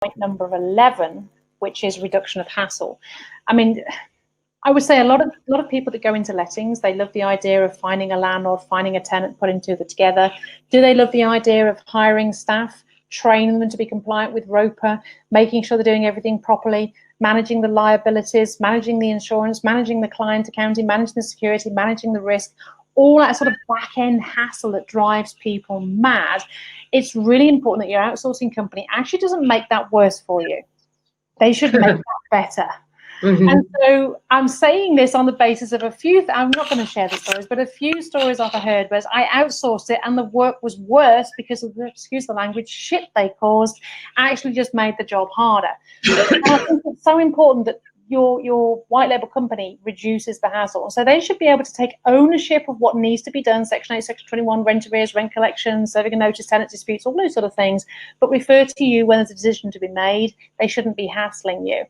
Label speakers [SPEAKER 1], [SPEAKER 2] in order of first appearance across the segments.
[SPEAKER 1] point number 11, which is reduction of hassle. I mean, I would say a lot of people that go into lettings, they love the idea of finding a landlord, finding a tenant, putting two together. Do they love the idea of hiring staff, training them to be compliant with ROPA, making sure they're doing everything properly, managing the liabilities, managing the insurance, managing the client accounting, managing the security, managing the risk, all that sort of back-end hassle that drives people mad? It's really important that your outsourcing company actually doesn't make that worse for you. They should make that better. Mm-hmm. And so I'm saying this on the basis of a few, I'm not going to share the stories, but a few stories I've heard where I outsourced it and the work was worse because of the, excuse the language, shit they caused, actually just made the job harder. And I think it's so important that your white label company reduces the hassle. So they should be able to take ownership of what needs to be done, Section 8, Section 21, rent arrears, rent collection, serving a notice, tenant disputes, all those sort of things, but refer to you when there's a decision to be made. They shouldn't be hassling you.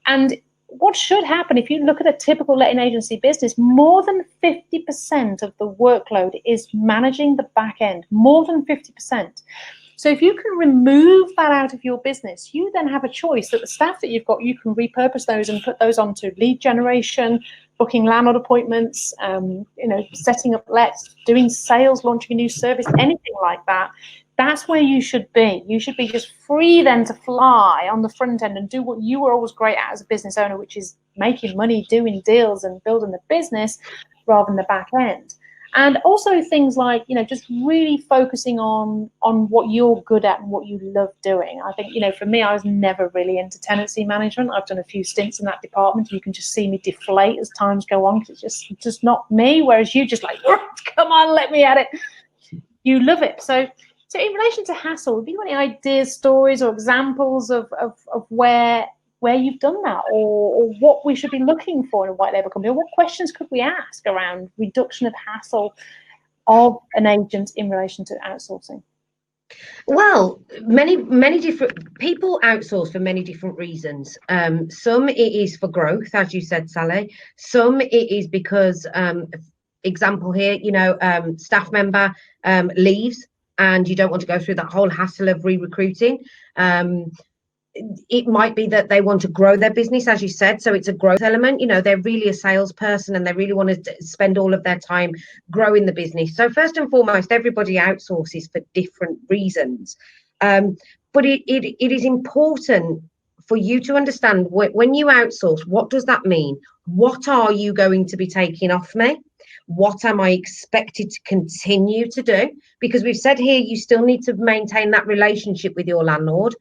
[SPEAKER 1] And what should happen, if you look at a typical letting agency business, more than 50% of the workload is managing the back end, more than 50%. So if you can remove that out of your business, you then have a choice that the staff that you've got, you can repurpose those and put those onto lead generation, booking landlord appointments, setting up lets, doing sales, launching a new service, anything like that. That's where you should be. You should be just free then to fly on the front end and do what you were always great at as a business owner, which is making money, doing deals and building the business rather than the back end. And also things like, just really focusing on what you're good at and what you love doing. I think, for me, I was never really into tenancy management. I've done a few stints in that department. You can just see me deflate as times go on because it's just not me. Whereas you just like, come on, let me at it. You love it. So in relation to hassle, have you got any ideas, stories or examples of where you've done that or what we should be looking for in a white label company? Or what questions could we ask around reduction of hassle of an agent in relation to outsourcing?
[SPEAKER 2] Well, many different people outsource for many different reasons. Some it is for growth, as you said, Sally. Some it is because, example here, staff member leaves and you don't want to go through that whole hassle of re-recruiting. It might be that they want to grow their business, as you said, so it's a growth element. They're really a salesperson and they really want to spend all of their time growing the business. So first and foremost, everybody outsources for different reasons. But it is important for you to understand when you outsource, what does that mean? What are you going to be taking off me? What am I expected to continue to do? Because we've said here, you still need to maintain that relationship with your landlord.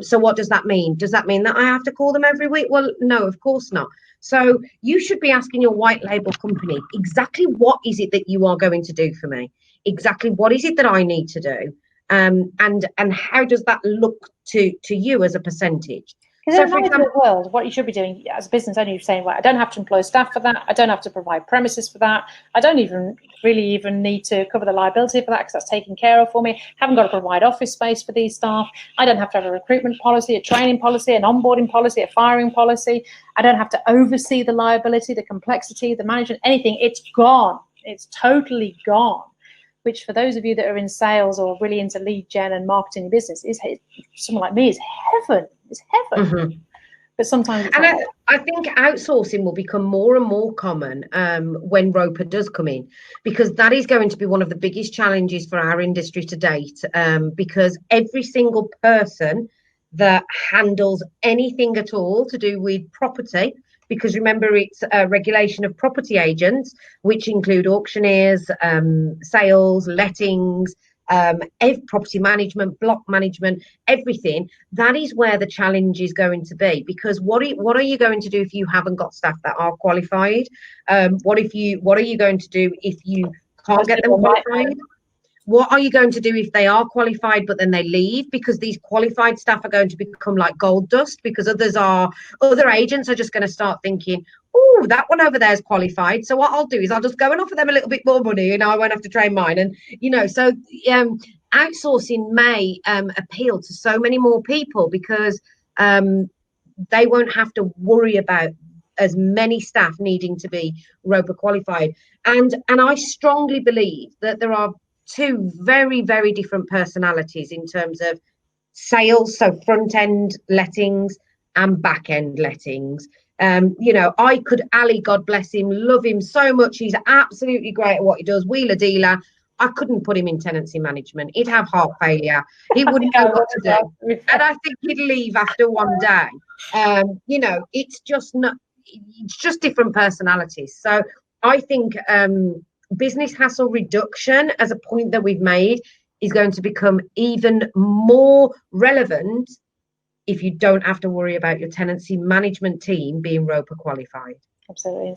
[SPEAKER 2] So what does that mean? Does that mean that I have to call them every week? Well, no, of course not. So you should be asking your white label company, exactly what is it that you are going to do for me? Exactly what is it that I need to do? And how does that look to you as a percentage?
[SPEAKER 1] So for example, the world, what you should be doing as a business owner, you're saying, right, I don't have to employ staff for that. I don't have to provide premises for that. I don't even need to cover the liability for that because that's taken care of for me. Haven't got to provide office space for these staff. I don't have to have a recruitment policy, a training policy, an onboarding policy, a firing policy. I don't have to oversee the liability, the complexity, the management, anything. It's gone. It's totally gone. Which for those of you that are in sales or really into lead gen and marketing business, is someone like me is heaven. It's heaven. Mm-hmm. But sometimes it's
[SPEAKER 2] I think outsourcing will become more and more common when ROPA does come in, because that is going to be one of the biggest challenges for our industry to date, because every single person that handles anything at all to do with property, because remember, it's a regulation of property agents, which include auctioneers, sales, lettings, property management, block management, everything. That is where the challenge is going to be, because what are you going to do if you haven't got staff that are qualified? What are you going to do if you can't get them qualified? What are you going to do if they are qualified but then they leave? Because these qualified staff are going to become like gold dust, because other agents are just going to start thinking, oh, that one over there is qualified, so what I'll do is I'll just go and offer them a little bit more money and I won't have to train mine. And so outsourcing may appeal to so many more people, because they won't have to worry about as many staff needing to be ROPA qualified. And I strongly believe that there are two very, very different personalities in terms of sales, so front end lettings and back end lettings. You know, Ali, God bless him, love him so much. He's absolutely great at what he does, wheeler dealer. I couldn't put him in tenancy management. He'd have heart failure. He wouldn't know what to do. And I think he'd leave after one day. You know, it's just different personalities. So I think business hassle reduction as a point that we've made is going to become even more relevant if you don't have to worry about your tenancy management team being ROPA qualified.
[SPEAKER 1] Absolutely.